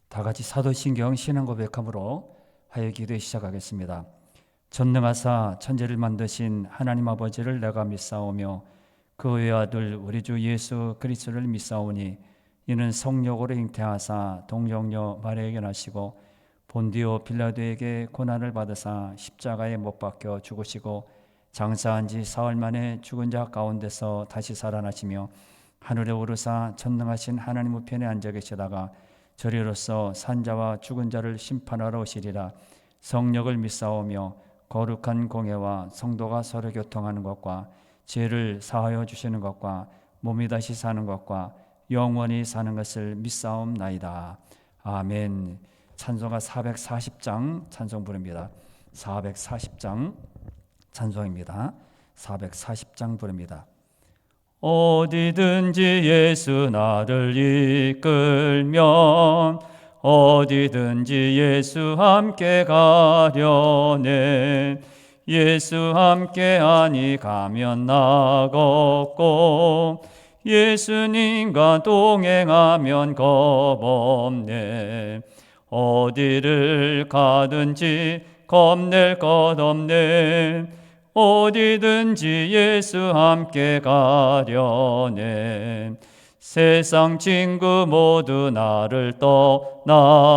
다 같이 사도신경 신앙 고백함으로 하여 기도에 시작하겠습니다. 전능하사 천지를 만드신 하나님 아버지를 내가 믿사오며 그 외아들 우리 주 예수 그리스도를 믿사오니 이는 성령으로 잉태하사 동정녀 마리아에게 나시고 본디오 빌라도에게 고난을 받으사 십자가에 못 박혀 죽으시고 장사한 지 사흘 만에 죽은 자 가운데서 다시 살아나시며 하늘에 오르사 전능하신 하나님 우편에 앉아 계시다가 저리로서 산자와 죽은 자를 심판하러 오시리라. 성령을 믿사오며 거룩한 공예와 성도가 서로 교통하는 것과 죄를 사하여 주시는 것과 몸이 다시 사는 것과 영원히 사는 것을 믿사옵나이다. 아멘. 찬송가 440장 찬송 부릅니다. 440장 찬송입니다. 440장 부릅니다. 어디든지 예수 나를 이끌면 어디든지 예수 함께 가려네. 예수 함께하니 가면 나 걷고 예수님과 동행하면 겁없네. 어디를 가든지 겁낼 것 없네. 어디든지 예수 함께 가려네. 세상 친구 모두 나를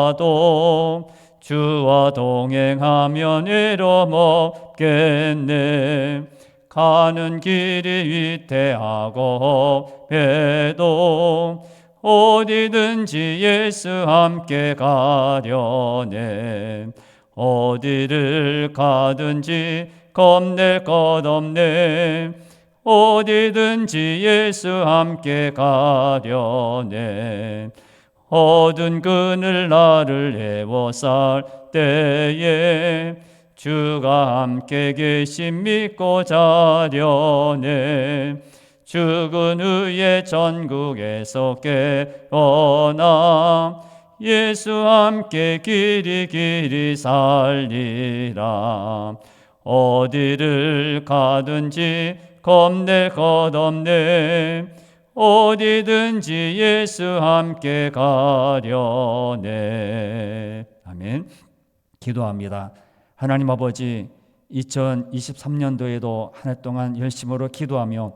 떠나도 주와 동행하면 외로움 없겠네. 가는 길이 위태하고 배도 어디든지 예수 함께 가려네. 어디를 가든지 겁낼 것 없네. 어디든지 예수 함께 가려네. 어두운 그늘 나를 에워쌀 때에 주가 함께 계심 믿고 자려네. 죽은 후에 전국에서 깨어나 예수 함께 길이 살리라. 어디를 가든지 겁낼 것 없네. 어디든지 예수 함께 가려네. 아멘. 기도합니다. 하나님 아버지, 2023년도에도 한 해 동안 열심으로 기도하며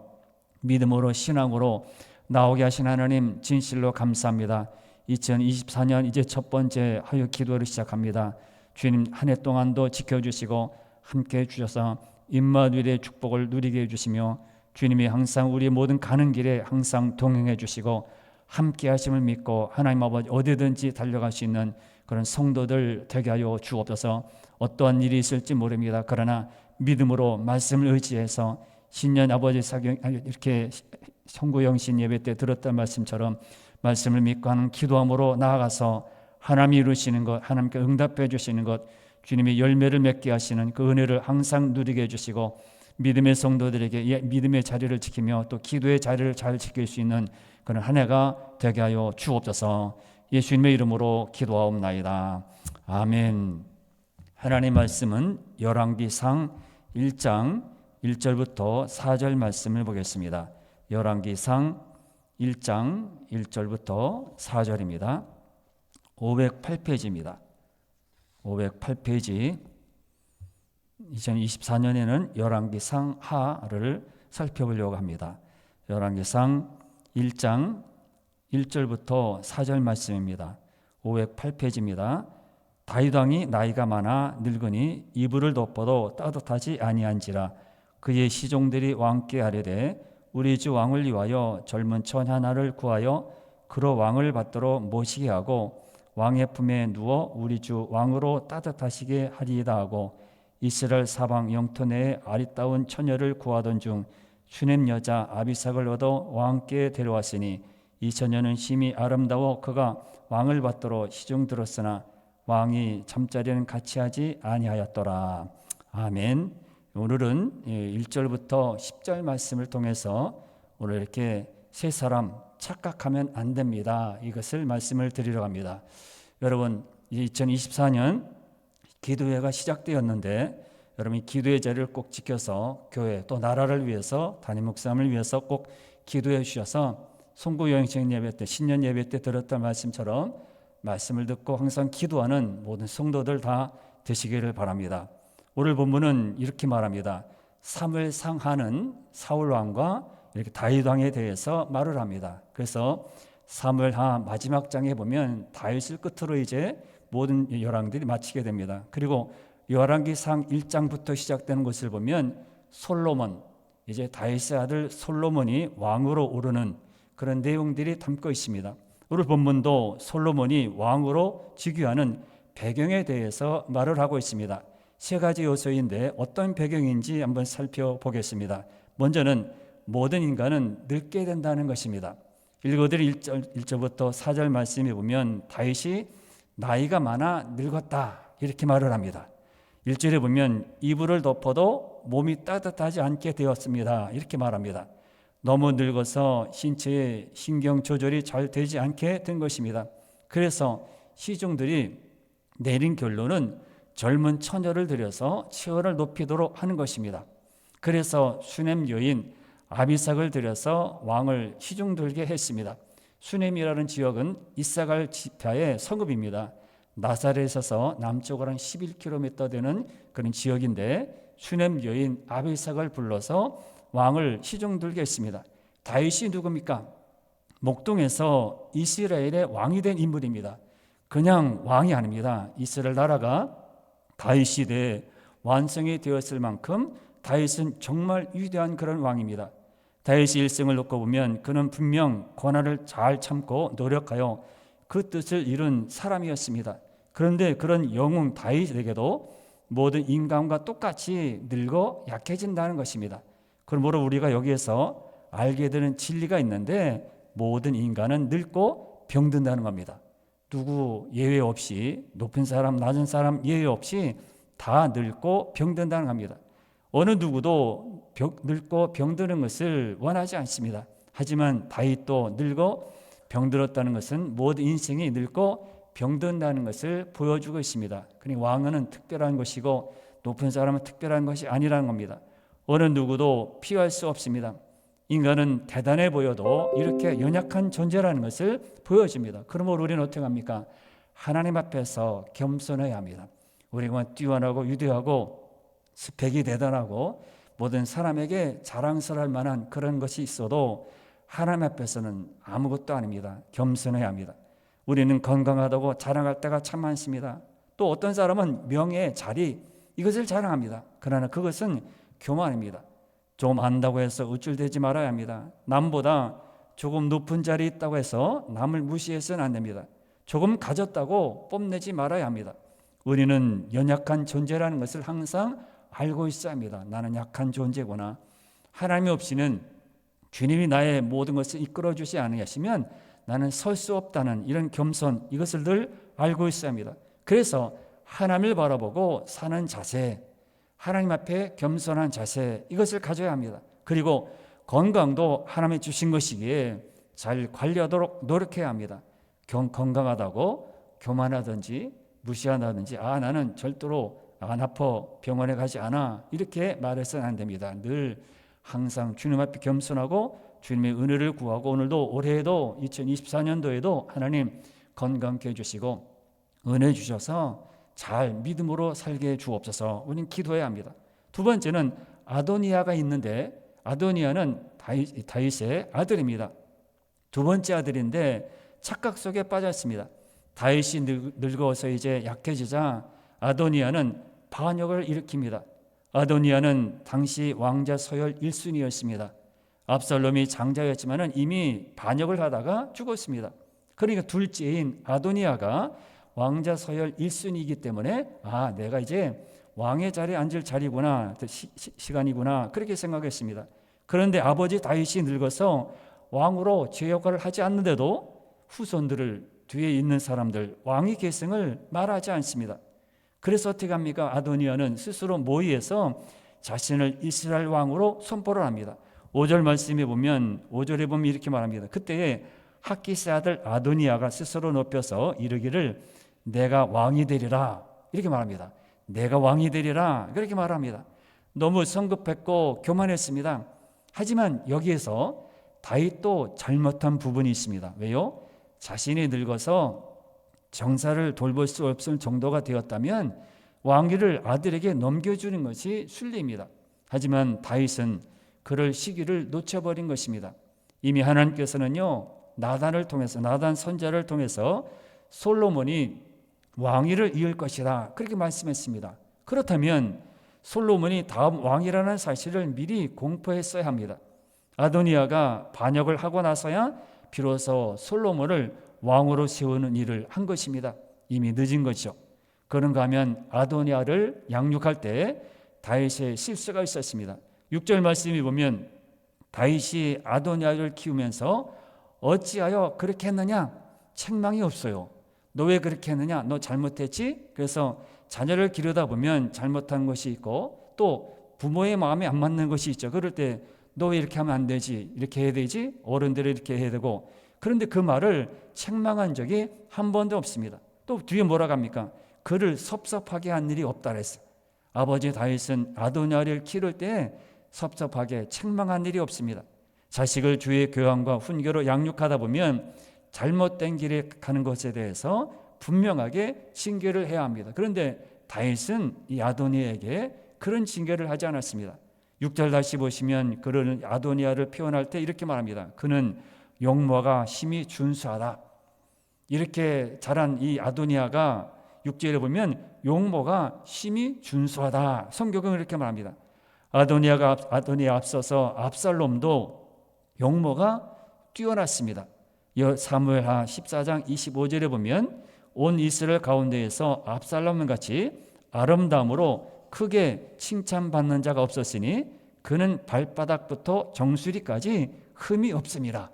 믿음으로 신앙으로 나오게 하신 하나님 진실로 감사합니다. 2024년 이제 첫 번째 화요 기도를 시작합니다. 주님 한 해 동안도 지켜주시고 함께 해주셔서 임마누엘의 축복을 누리게 해주시며 주님이 항상 우리 모든 가는 길에 항상 동행해 주시고 함께 하심을 믿고 하나님 아버지 어디든지 달려갈 수 있는 그런 성도들 되게 하여 주옵소서. 어떠한 일이 있을지 모릅니다. 그러나 믿음으로 말씀을 의지해서 신년 아버지 사경 이렇게 송구영신 예배 때 들었던 말씀처럼 말씀을 믿고 하는 기도함으로 나아가서 하나님이 이루시는 것, 하나님께 응답해 주시는 것, 주님이 열매를 맺게 하시는 그 은혜를 항상 누리게 해주시고 믿음의 성도들에게 믿음의 자리를 지키며 또 기도의 자리를 잘 지킬 수 있는 그런 한 해가 되게 하여 주옵소서. 예수님의 이름으로 기도하옵나이다. 아멘. 하나님의 말씀은 열왕기상 1장 1절부터 4절 말씀을 보겠습니다. 열왕기상 1장 1절부터 4절입니다. 508페이지입니다. 508페이지. 2024년에는 열왕기상 하를 살펴보려고 합니다. 열왕기상 1장 1절부터 4절 말씀입니다. 508페이지입니다. 다윗 왕이 나이가 많아 늙으니 이불을 덮어도 따뜻하지 아니한지라 그의 시종들이 왕께 아뢰되 우리 주 왕을 위하여 젊은 처녀 하나를 구하여 그로 왕을 받들어 모시게 하고 왕의 품에 누워 우리 주 왕으로 따뜻하시게 하리이다 하고 이스라엘 사방 영토 내에 아리따운 처녀를 구하던 중 슈넴 여자 아비삭을 얻어 왕께 데려왔으니 이 처녀는 심히 아름다워 그가 왕을 받들어 시중 들었으나 왕이 잠자리는 같이 하지 아니하였더라. 아멘. 오늘은 1절부터 10절 말씀을 통해서 오늘 이렇게 세 사람 착각하면 안 됩니다. 이것을 말씀을 드리러 갑니다. 여러분 2024년 기도회가 시작되었는데 여러분 이 기도의 자리를 꼭 지켜서 교회 또 나라를 위해서 담임 목사님을 위해서 꼭 기도해 주셔서 송구 여행식 예배 때 신년 예배 때 들었던 말씀처럼 말씀을 듣고 항상 기도하는 모든 성도들 다 되시기를 바랍니다. 오늘 본문은 이렇게 말합니다. 사무엘상하는 사울 왕과 이렇게 다윗 왕에 대해서 말을 합니다. 그래서 사무엘하 마지막 장에 보면 다윗을 끝으로 이제 모든 열왕들이 마치게 됩니다. 그리고 열왕기상 1장부터 시작되는 것을 보면 솔로몬, 이제 다윗의 아들 솔로몬이 왕으로 오르는 그런 내용들이 담고 있습니다. 오늘 본문도 솔로몬이 왕으로 즉위하는 배경에 대해서 말을 하고 있습니다. 세 가지 요소인데 어떤 배경인지 한번 살펴보겠습니다. 먼저는 모든 인간은 늙게 된다는 것입니다. 읽어드린 1절부터 4절 말씀에 보면 다윗이 나이가 많아 늙었다 이렇게 말을 합니다. 1절에 보면 이불을 덮어도 몸이 따뜻하지 않게 되었습니다 이렇게 말합니다. 너무 늙어서 신체의 신경 조절이 잘 되지 않게 된 것입니다. 그래서 시중들이 내린 결론은 젊은 처녀를 들여서 치열을 높이도록 하는 것입니다. 그래서 수넴 여인 아비삭을 들여서 왕을 시중들게 했습니다. 수넴이라는 지역은 이사갈 지파의 성읍입니다. 나사렛에서 남쪽으로 한 11km 되는 그런 지역인데 수넴 여인 아비삭을 불러서 왕을 시중들게 했습니다. 다윗이 누굽니까? 목동에서 이스라엘의 왕이 된 인물입니다. 그냥 왕이 아닙니다. 이스라엘 나라가 다윗 시대에 완성이 되었을 만큼 다윗은 정말 위대한 그런 왕입니다. 다윗의 일생을 놓고 보면 그는 분명 고난을 잘 참고 노력하여 그 뜻을 이룬 사람이었습니다. 그런데 그런 영웅 다윗에게도 모든 인간과 똑같이 늙어 약해진다는 것입니다. 그러므로 우리가 여기에서 알게 되는 진리가 있는데 모든 인간은 늙고 병든다는 겁니다. 누구 예외 없이 높은 사람 낮은 사람 예외 없이 다 늙고 병든다는 겁니다. 어느 누구도 늙고 병드는 것을 원하지 않습니다. 하지만 다윗도 늙어 병들었다는 것은 모든 인생이 늙고 병든다는 것을 보여주고 있습니다. 그러니 왕은 특별한 것이고 높은 사람은 특별한 것이 아니라는 겁니다. 어느 누구도 피할 수 없습니다. 인간은 대단해 보여도 이렇게 연약한 존재라는 것을 보여줍니다. 그러므로 우리는 어떻게 합니까? 하나님 앞에서 겸손해야 합니다. 우리가 뛰어나고 위대하고 스펙이 대단하고 모든 사람에게 자랑스러울 만한 그런 것이 있어도 하나님 앞에서는 아무것도 아닙니다. 겸손해야 합니다. 우리는 건강하다고 자랑할 때가 참 많습니다. 또 어떤 사람은 명예, 자리 이것을 자랑합니다. 그러나 그것은 교만입니다. 좀 안다고 해서 우쭐대지 말아야 합니다. 남보다 조금 높은 자리에 있다고 해서 남을 무시해서는 안 됩니다. 조금 가졌다고 뽐내지 말아야 합니다. 우리는 연약한 존재라는 것을 항상 알고 있어야 합니다. 나는 약한 존재구나. 하나님 없이는 주님이 나의 모든 것을 이끌어주지 않으시면 나는 설 수 없다는 이런 겸손 이것을 늘 알고 있어야 합니다. 그래서 하나님을 바라보고 사는 자세, 하나님 앞에 겸손한 자세 이것을 가져야 합니다. 그리고 건강도 하나님이 주신 것이기에 잘 관리하도록 노력해야 합니다. 건강하다고 교만하든지 무시한다든지 나는 절대로 안 아파 병원에 가지 않아 이렇게 말해서는 안 됩니다. 늘 항상 주님 앞에 겸손하고 주님의 은혜를 구하고 오늘도 올해에도 2024년도에도 하나님 건강케 해주시고 은혜 주셔서 잘 믿음으로 살게 해 주옵소서. 우리는 기도해야 합니다. 두 번째는 아도니아가 있는데 아도니아는 다윗의 아들입니다. 두 번째 아들인데 착각 속에 빠졌습니다. 다윗이 늙어서 이제 약해지자 아도니아는 반역을 일으킵니다. 아도니아는 당시 왕자 서열 1순위였습니다. 압살롬이 장자였지만 이미 반역을 하다가 죽었습니다. 그러니까 둘째인 아도니아가 왕자 서열 1순위이기 때문에 내가 이제 왕의 자리에 앉을 자리구나, 시간이구나 그렇게 생각했습니다. 그런데 아버지 다윗이 늙어서 왕으로 제 역할을 하지 않는데도 후손들을 뒤에 있는 사람들 왕위 계승을 말하지 않습니다. 그래서 어떻게 합니까? 아도니아는 스스로 모의해서 자신을 이스라엘 왕으로 선포를 합니다. 5절 말씀에 보면 5절에 보면 이렇게 말합니다. 그때에 학기스 아들 아도니아가 스스로 높여서 이르기를 내가 왕이 되리라 이렇게 말합니다. 내가 왕이 되리라 그렇게 말합니다. 너무 성급했고 교만했습니다. 하지만 여기에서 다윗도 잘못한 부분이 있습니다. 왜요? 자신이 늙어서 정사를 돌볼 수 없을 정도가 되었다면 왕위를 아들에게 넘겨주는 것이 순리입니다. 하지만 다윗은 그럴 시기를 놓쳐버린 것입니다. 이미 하나님께서는요, 나단을 통해서, 나단 선지자를 통해서 솔로몬이 왕위를 이을 것이다, 그렇게 말씀했습니다. 그렇다면 솔로몬이 다음 왕이라는 사실을 미리 공포했어야 합니다. 아도니아가 반역을 하고 나서야 비로소 솔로몬을 왕으로 세우는 일을 한 것입니다. 이미 늦은 거죠. 그런가 하면 아도니아를 양육할 때 다윗의 실수가 있었습니다. 6절 말씀이 보면 다윗이 아도니아를 키우면서 어찌하여 그렇게 했느냐? 책망이 없어요. 너 왜 그렇게 했느냐? 너 잘못했지? 그래서 자녀를 기르다 보면 잘못한 것이 있고 또 부모의 마음에 안 맞는 것이 있죠. 그럴 때 너 왜 이렇게 하면 안 되지? 이렇게 해야 되지? 어른들은 이렇게 해야 되고. 그런데 그 말을 책망한 적이 한 번도 없습니다. 또 뒤에 뭐라고 합니까? 그를 섭섭하게 한 일이 없다 그랬어요. 아버지 다윗은 아도니아를 기를 때 섭섭하게 책망한 일이 없습니다. 자식을 주의 교양과 훈계로 양육하다 보면 잘못된 길에 가는 것에 대해서 분명하게 징계를 해야 합니다. 그런데 다윗은 이 아도니아에게 그런 징계를 하지 않았습니다. 6절 다시 보시면 그는 아도니아를 표현할 때 이렇게 말합니다. 그는 용모가 심히 준수하다. 이렇게 자란 이 아도니아가 6절에 보면 용모가 심히 준수하다. 성경은 이렇게 말합니다. 아도니아 앞서서 압살롬도 용모가 뛰어났습니다. 사무엘하 14장 25절에 보면 온 이스라엘 가운데에서 압살롬과 같이 아름다움으로 크게 칭찬받는 자가 없었으니 그는 발바닥부터 정수리까지 흠이 없습니다.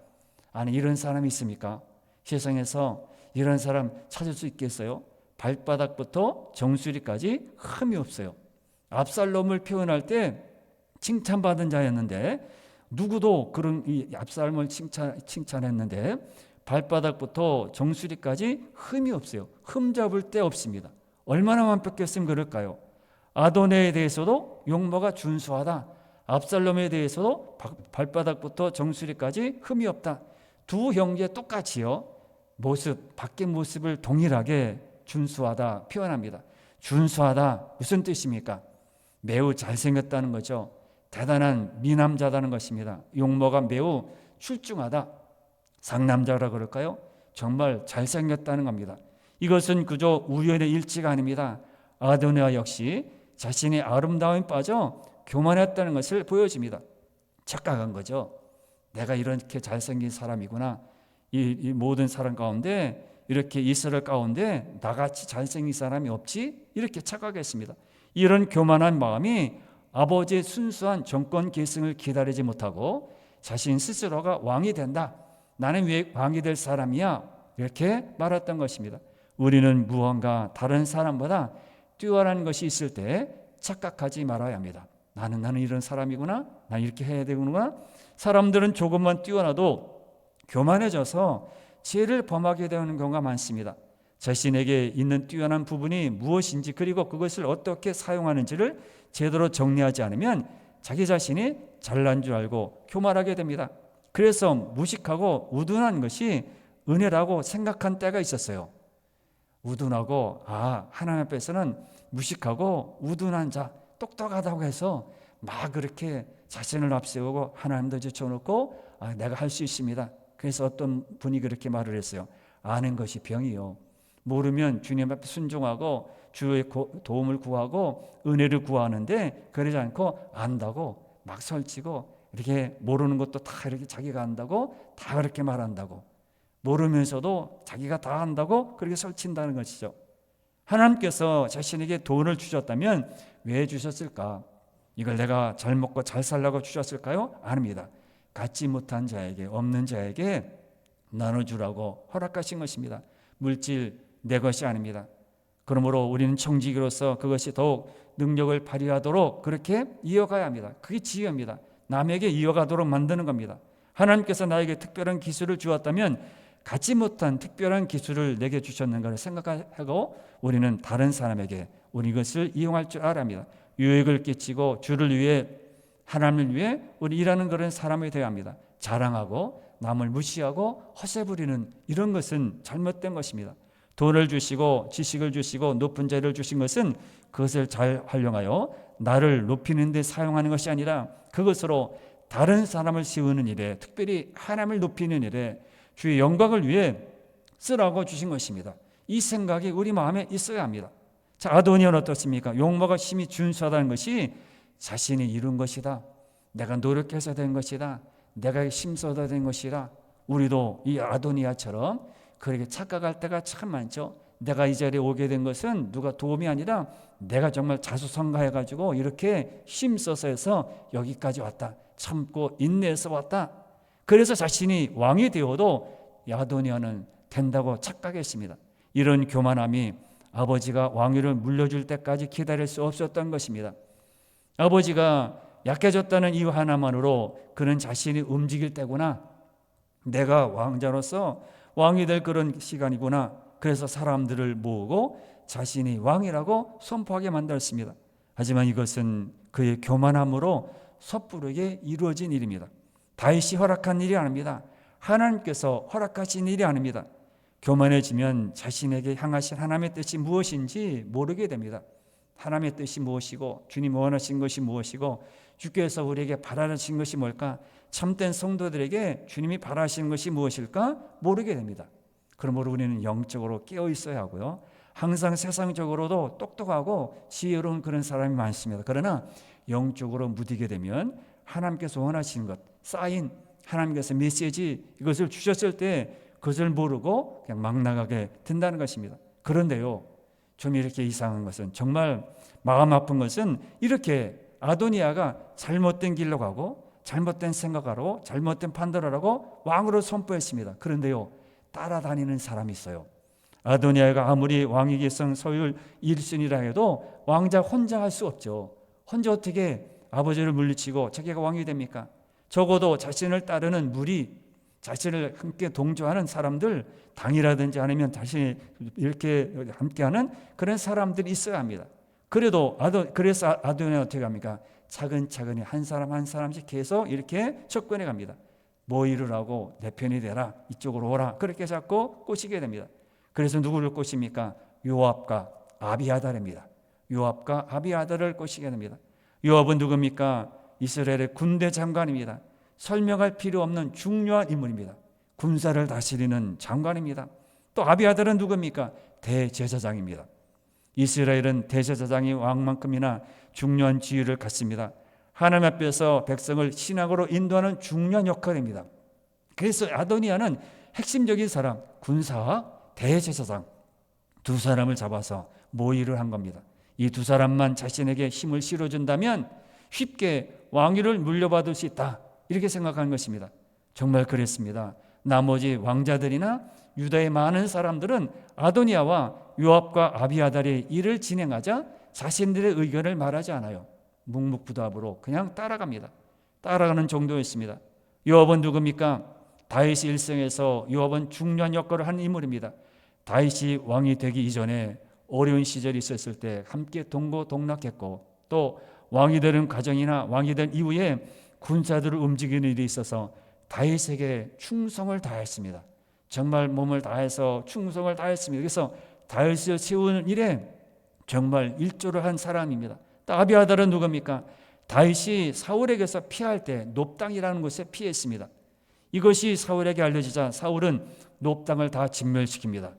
아니, 이런 사람이 있습니까? 세상에서 이런 사람 찾을 수 있겠어요? 발바닥부터 정수리까지 흠이 없어요. 압살롬을 표현할 때 칭찬받은 자였는데 누구도 그런 이 압살롬을 칭찬했는데 발바닥부터 정수리까지 흠이 없어요. 흠 잡을 데 없습니다. 얼마나 완벽했으면 그럴까요? 아도니아에 대해서도 용모가 준수하다. 압살롬에 대해서도 발바닥부터 정수리까지 흠이 없다. 두 형제 똑같이요. 모습, 밖의 모습을 동일하게 준수하다 표현합니다. 준수하다 무슨 뜻입니까? 매우 잘생겼다는 거죠. 대단한 미남자다는 것입니다. 용모가 매우 출중하다. 상남자라 그럴까요? 정말 잘생겼다는 겁니다. 이것은 그저 우연의 일치가 아닙니다. 아도니아 역시 자신의 아름다움에 빠져 교만했다는 것을 보여줍니다. 착각한 거죠. 내가 이렇게 잘생긴 사람이구나. 이 모든 사람 가운데, 이렇게 이스라엘 가운데 나같이 잘생긴 사람이 없지? 이렇게 착각했습니다. 이런 교만한 마음이 아버지의 순수한 정권 계승을 기다리지 못하고 자신 스스로가 왕이 된다. 나는 왜 왕이 될 사람이야? 이렇게 말했던 것입니다. 우리는 무언가 다른 사람보다 뛰어난 것이 있을 때 착각하지 말아야 합니다. 나는 이런 사람이구나. 나 이렇게 해야 되구나. 사람들은 조금만 뛰어나도 교만해져서 죄를 범하게 되는 경우가 많습니다. 자신에게 있는 뛰어난 부분이 무엇인지 그리고 그것을 어떻게 사용하는지를 제대로 정리하지 않으면 자기 자신이 잘난 줄 알고 교만하게 됩니다. 그래서 무식하고 우둔한 것이 은혜라고 생각한 때가 있었어요. 우둔하고 하나님 앞에서는 무식하고 우둔한 자, 똑똑하다고 해서 막 그렇게 자신을 앞세우고 하나님도 제쳐놓고 내가 할 수 있습니다. 그래서 어떤 분이 그렇게 말을 했어요. 아는 것이 병이요. 모르면 주님 앞에 순종하고 주의 도움을 구하고 은혜를 구하는데 그러지 않고 안다고 막 설치고 이렇게 모르는 것도 다 이렇게 자기가 안다고 다 그렇게 말한다고 모르면서도 자기가 다 안다고 그렇게 설친다는 것이죠. 하나님께서 자신에게 돈을 주셨다면 왜 주셨을까? 이걸 내가 잘 먹고 잘 살라고 주셨을까요? 아닙니다. 갖지 못한 자에게, 없는 자에게 나눠주라고 허락하신 것입니다. 물질 내 것이 아닙니다. 그러므로 우리는 청지기로서 그것이 더욱 능력을 발휘하도록 그렇게 이어가야 합니다. 그게 지혜입니다. 남에게 이어가도록 만드는 겁니다. 하나님께서 나에게 특별한 기술을 주었다면 갖지 못한 특별한 기술을 내게 주셨는가를 생각하고 우리는 다른 사람에게 우리 이것을 이용할 줄 알아야 합니다. 유익을 끼치고 주를 위해, 하나님을 위해 우리 일하는 그런 사람이 되어야 합니다. 자랑하고 남을 무시하고 허세 부리는 이런 것은 잘못된 것입니다. 돈을 주시고 지식을 주시고 높은 자리를 주신 것은 그것을 잘 활용하여 나를 높이는 데 사용하는 것이 아니라 그것으로 다른 사람을 세우는 일에, 특별히 하나님을 높이는 일에 주의 영광을 위해 쓰라고 주신 것입니다. 이 생각이 우리 마음에 있어야 합니다. 자, 아도니아는 어떻습니까? 용모가 심히 준수하다는 것이 자신이 이룬 것이다, 내가 노력해서 된 것이다, 내가 힘써서 된 것이다. 우리도 이 아도니아처럼 그렇게 착각할 때가 참 많죠. 내가 이 자리에 오게 된 것은 누가 도움이 아니라 내가 정말 자수성가해가지고 이렇게 힘써서 해서 여기까지 왔다, 참고 인내해서 왔다. 그래서 자신이 왕이 되어도 아도니아는 된다고 착각했습니다. 이런 교만함이 아버지가 왕위를 물려줄 때까지 기다릴 수 없었던 것입니다. 아버지가 약해졌다는 이유 하나만으로 그는 자신이 움직일 때구나, 내가 왕자로서 왕이 될 그런 시간이구나, 그래서 사람들을 모으고 자신이 왕이라고 선포하게 만들었습니다. 하지만 이것은 그의 교만함으로 섣부르게 이루어진 일입니다. 다윗이 허락한 일이 아닙니다. 하나님께서 허락하신 일이 아닙니다. 교만해지면 자신에게 향하신 하나님의 뜻이 무엇인지 모르게 됩니다. 하나님의 뜻이 무엇이고 주님 원하신 것이 무엇이고 주께서 우리에게 바라시는 것이 뭘까, 참된 성도들에게 주님이 바라시는 것이 무엇일까 모르게 됩니다. 그러므로 우리는 영적으로 깨어 있어야 하고요, 항상 세상적으로도 똑똑하고 지혜로운 그런 사람이 많습니다. 그러나 영적으로 무디게 되면 하나님께서 원하시는 것, 사인, 하나님께서 메시지, 이것을 주셨을 때 그것을 모르고 그냥 막 나가게 된다는 것입니다. 그런데요, 좀 이렇게 이상한 것은, 정말 마음 아픈 것은, 이렇게 아도니아가 잘못된 길로 가고 잘못된 생각하고 잘못된 판단을 하고 왕으로 선포했습니다. 그런데요, 따라다니는 사람이 있어요. 아도니아가 아무리 왕위 계승 서열 1순위라 해도 왕자 혼자 할 수 없죠. 혼자 어떻게 아버지를 물리치고 자기가 왕이 됩니까? 적어도 자신을 따르는 무리, 자신을 함께 동조하는 사람들, 당이라든지 아니면 자신이 이렇게 함께하는 그런 사람들이 있어야 합니다. 그래서 아도니아는 어떻게 합니까? 차근차근히 한 사람 한 사람씩 계속 이렇게 접근해 갑니다. 뭐 이루라고, 내 편이 되라, 이쪽으로 오라, 그렇게 자꾸 꼬시게 됩니다. 그래서 누구를 꼬십니까? 요압과 아비아달입니다. 요압과 아비아달을 꼬시게 됩니다. 요압은 누굽니까? 이스라엘의 군대 장관입니다. 설명할 필요 없는 중요한 인물입니다. 군사를 다스리는 장관입니다. 또 아비아달은 누굽니까? 대제사장입니다. 이스라엘은 대제사장이 왕만큼이나 중요한 지위를 갖습니다. 하나님 앞에서 백성을 신앙으로 인도하는 중요한 역할입니다. 그래서 아도니아는 핵심적인 사람, 군사와 대제사장 두 사람을 잡아서 모의를 한 겁니다. 이 두 사람만 자신에게 힘을 실어준다면 쉽게 왕위를 물려받을 수 있다, 이렇게 생각하는 것입니다. 정말 그랬습니다. 나머지 왕자들이나 유다의 많은 사람들은 아도니아와 요압과 아비아달이 일을 진행하자 자신들의 의견을 말하지 않아요. 묵묵부답으로 그냥 따라갑니다. 따라가는 정도였습니다. 요압은 누굽니까? 다윗이 일생에서 요압은 중요한 역할을 하는 인물입니다. 다윗이 왕이 되기 이전에 어려운 시절이 있었을 때 함께 동고동락했고, 또 왕이 되는 과정이나 왕이 된 이후에 군사들을 움직이는 일이 있어서 다윗에게 충성을 다했습니다. 정말 몸을 다해서 충성을 다했습니다. 그래서 다윗을 세우는 일에 정말 일조를 한 사람입니다. 또 아비아달은 누굽니까? 다윗이 사울에게서 피할 때 놉당이라는 곳에 피했습니다. 이것이 사울에게 알려지자 사울은 놉당을 다 진멸시킵니다.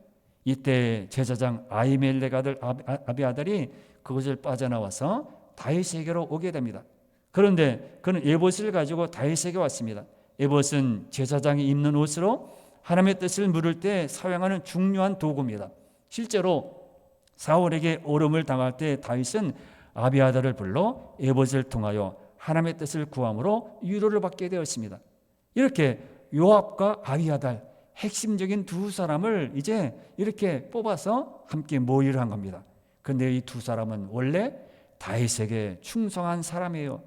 이때 제사장 아히멜렉 아들 아비아달이 그것을 빠져나와서 다윗에게로 오게 됩니다. 그런데 그는 에봇을 가지고 다윗에게 왔습니다. 에봇은 제사장이 입는 옷으로 하나님의 뜻을 물을 때 사용하는 중요한 도구입니다. 실제로 사울에게 오름을 당할 때 다윗은 아비아달을 불러 에봇을 통하여 하나님의 뜻을 구함으로 위로를 받게 되었습니다. 이렇게 요압과 아비아달, 핵심적인 두 사람을 이제 이렇게 뽑아서 함께 모의를 한 겁니다. 그런데 이 두 사람은 원래 다윗에게 충성한 사람이에요.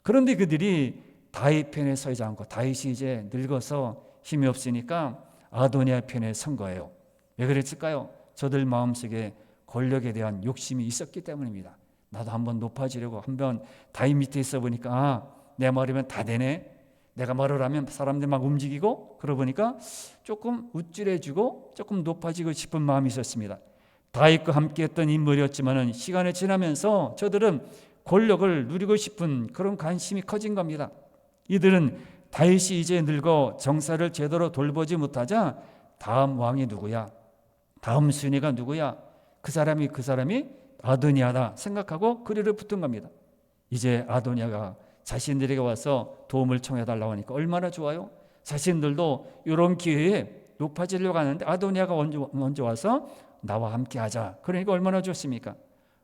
그런데 그들이 다윗 편에 서지 않고, 다윗이 이제 늙어서 힘이 없으니까 아도니아 편에 선 거예요. 왜 그랬을까요? 저들 마음속에 권력에 대한 욕심이 있었기 때문입니다. 나도 한번 높아지려고, 한번 다윗 밑에 있어 보니까 내 말이면 다 되네, 내가 말을 하면 사람들이 막 움직이고 그러고 보니까 조금 우쭐해지고 조금 높아지고 싶은 마음이 있었습니다. 다윗과 함께했던 인물이었지만 시간이 지나면서 저들은 권력을 누리고 싶은 그런 관심이 커진 겁니다. 이들은 다윗이 이제 늙어 정사를 제대로 돌보지 못하자 다음 왕이 누구야? 다음 순위가 누구야? 그 사람이 아도니아다 생각하고 그리를 붙은 겁니다. 이제 아도니아가 자신들에게 와서 도움을 청해달라고 하니까 얼마나 좋아요? 자신들도 이런 기회에 높아지려고 하는데 아도니아가 먼저 와서 나와 함께 하자. 그러니까 얼마나 좋습니까?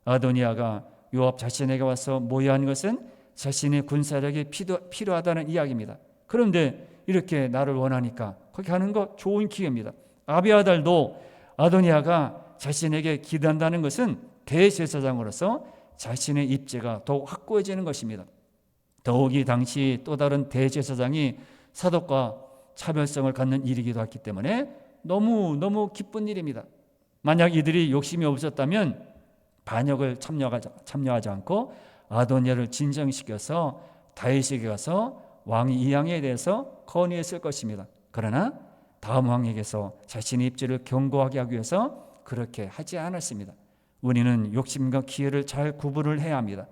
아도니아가 요압 자신에게 와서 모의한 것은 자신의 군사력이 필요하다는 이야기입니다. 그런데 이렇게 나를 원하니까 거기 가는 거 좋은 기회입니다. 아비아달도 아도니아가 자신에게 기도한다는 것은 대제사장으로서 자신의 입지가 더욱 확고해지는 것입니다. 더욱이 당시 또 다른 대제사장이 사독과 차별성을 갖는 일이기도 했기 때문에 너무 기쁜 일입니다. 만약 이들이 욕심이 없었다면 반역을 참여하지 않고 아도니아를 진정시켜서 다윗에게 가서 왕이 이 양에 대해서 건의했을 것입니다. 그러나 다음 왕에게서 자신의 입지를 견고하게 하기 위해서 그렇게 하지 않았습니다. 우리는 욕심과 기회를 잘 구분을 해야 합니다.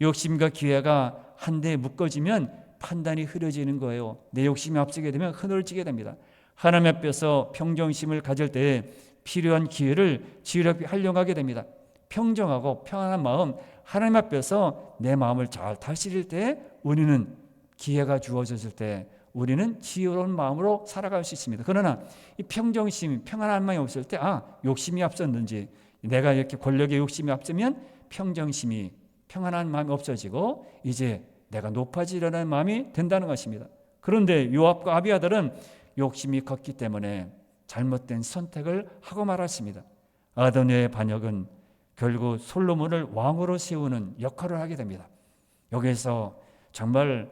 욕심과 기회가 한데 묶어지면 판단이 흐려지는 거예요. 내 욕심이 앞서게 되면 흐느러지게 됩니다. 하나님 앞에서 평정심을 가질 때 필요한 기회를 지혜롭게 활용하게 됩니다. 평정하고 평안한 마음, 하나님 앞에서 내 마음을 잘 다스릴 때 우리는 기회가 주어졌을 때 우리는 지혜로운 마음으로 살아갈 수 있습니다. 그러나 이 평정심, 평안한 마음이 없을 때 욕심이 앞섰는지 내가 이렇게 권력의 욕심이 앞서면 평정심이 평안한 마음이 없어지고 이제 내가 높아지려는 마음이 든다는 것입니다. 그런데 요압과 아비아달은 욕심이 컸기 때문에 잘못된 선택을 하고 말았습니다. 아도니아의 반역은 결국 솔로몬을 왕으로 세우는 역할을 하게 됩니다. 여기서 정말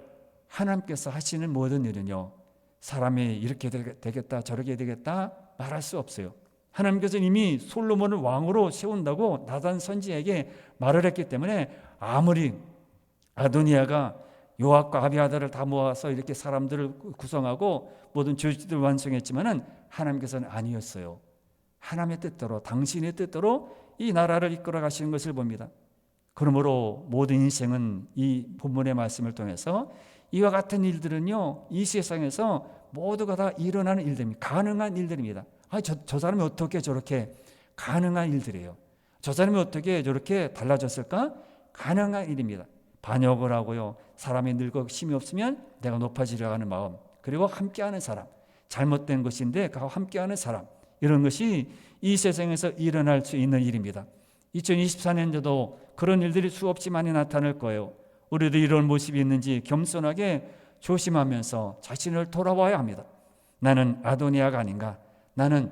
하나님께서 하시는 모든 일은요, 사람이 이렇게 되겠다 저렇게 되겠다 말할 수 없어요. 하나님께서는 이미 솔로몬을 왕으로 세운다고 나단 선지에게 말을 했기 때문에 아무리 아도니아가 요압과 아비아달을 다 모아서 이렇게 사람들을 구성하고 모든 조직들을 완성했지만은 하나님께서는 아니었어요. 하나님의 뜻대로 당신의 뜻대로 이 나라를 이끌어 가시는 것을 봅니다. 그러므로 모든 인생은 이 본문의 말씀을 통해서 이와 같은 일들은요, 이 세상에서 모두가 다 일어나는 일들입니다. 가능한 일들입니다. 저 사람이 어떻게 저렇게 가능한 일들이에요. 저 사람이 어떻게 저렇게 달라졌을까? 가능한 일입니다. 반역을 하고요, 사람이 늙어 힘이 없으면 내가 높아지려고 하는 마음, 그리고 함께하는 사람, 잘못된 것인데 그와 함께하는 사람, 이런 것이 이 세상에서 일어날 수 있는 일입니다. 2024년도도 그런 일들이 수없이 많이 나타날 거예요. 우리도 이런 모습이 있는지 겸손하게 조심하면서 자신을 돌아와야 합니다. 나는 아도니아가 아닌가? 나는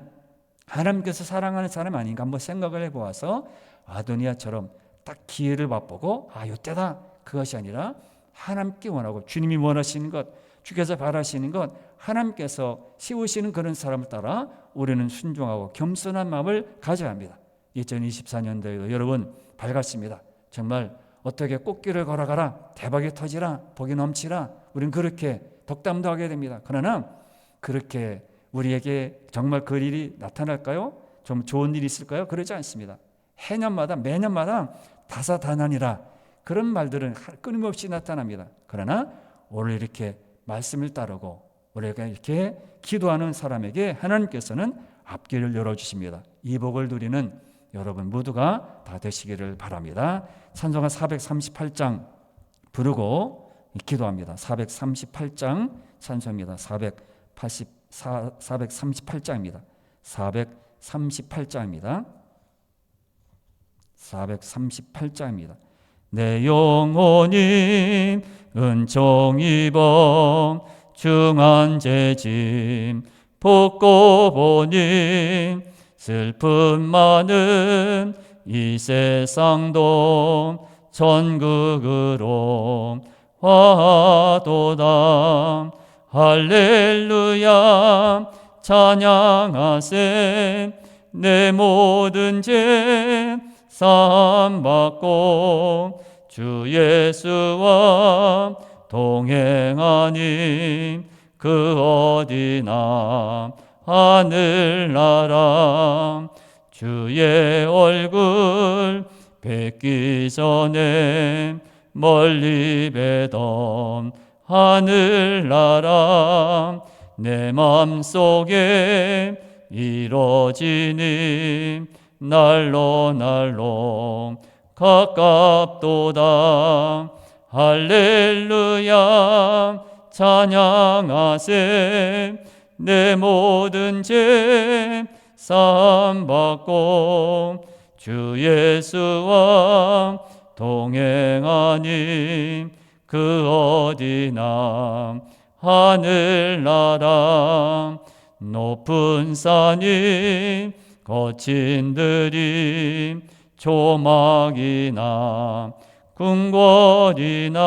하나님께서 사랑하는 사람 아닌가? 한번 생각을 해보아서 아도니아처럼 딱 기회를 맛보고 이때다, 그것이 아니라 하나님께 원하고 주님이 원하시는 것, 주께서 바라시는 것, 하나님께서 세우시는 그런 사람을 따라 우리는 순종하고 겸손한 마음을 가져야 합니다. 2024년도에도 여러분 밝았습니다. 정말 어떻게 꽃길을 걸어가라, 대박이 터지라, 복이 넘치라, 우리는 그렇게 덕담도 하게 됩니다. 그러나 그렇게 우리에게 정말 그 일이 나타날까요? 좀 좋은 일이 있을까요? 그러지 않습니다. 해년마다 매년마다 다사다난이라 그런 말들은 끊임없이 나타납니다. 그러나 오늘 이렇게 말씀을 따르고 우리가 이렇게 기도하는 사람에게 하나님께서는 앞길을 열어주십니다. 이 복을 누리는 여러분 모두가 다 되시기를 바랍니다. 찬송가 438장 부르고 기도합니다. 438장 찬송입니다. 438장입니다. 438장입니다. 438장입니다. 내 영혼이 은총 입어 중한 죄짐 벗고 보니 슬픔 많은 이 세상도 천국으로 화도다. 할렐루야 찬양하세. 내 모든 죄 사함 받고 주 예수와 동행하니 그 어디나 하늘나라 주의 얼굴 뵙기 전에 멀리 뵈던 하늘나라 내 맘속에 이뤄지니 날로 날로 가깝도다. 할렐루야 찬양하세. 내 모든 죄 사함받고 주 예수와 동행하니 그 어디나 하늘나라 높은 산이 거친 들이 조막이나 궁궐이나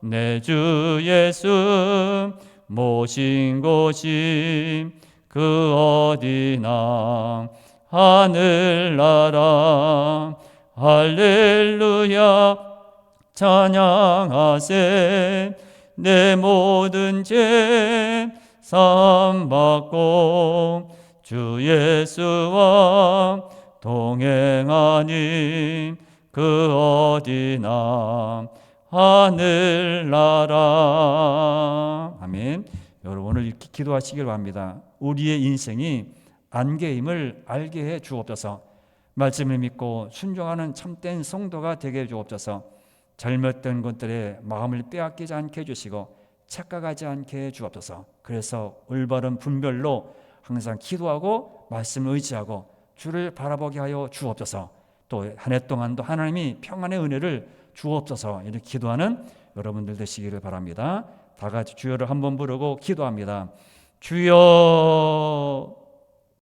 내 주 예수 모신 곳이 그 어디나 하늘나라 할렐루야 찬양하세. 내 모든 죄 사함받고 주 예수와 동행하니 그 어디나 하늘나라. 아멘. 여러분 오늘 이렇게 기도하시길 바랍니다. 우리의 인생이 안개임을 알게 해 주옵소서. 말씀을 믿고 순종하는 참된 성도가 되게 해 주옵소서. 잘못된 것들에 마음을 빼앗기지 않게 해주시고 착각하지 않게 해 주옵소서. 그래서 올바른 분별로 항상 기도하고 말씀을 의지하고 주를 바라보게 하여 주옵소서. 또 한 해 동안도 하나님이 평안의 은혜를 주옵소서. 이렇게 기도하는 여러분들 되시기를 바랍니다. 다 같이 주여를 한번 부르고 기도합니다. 주여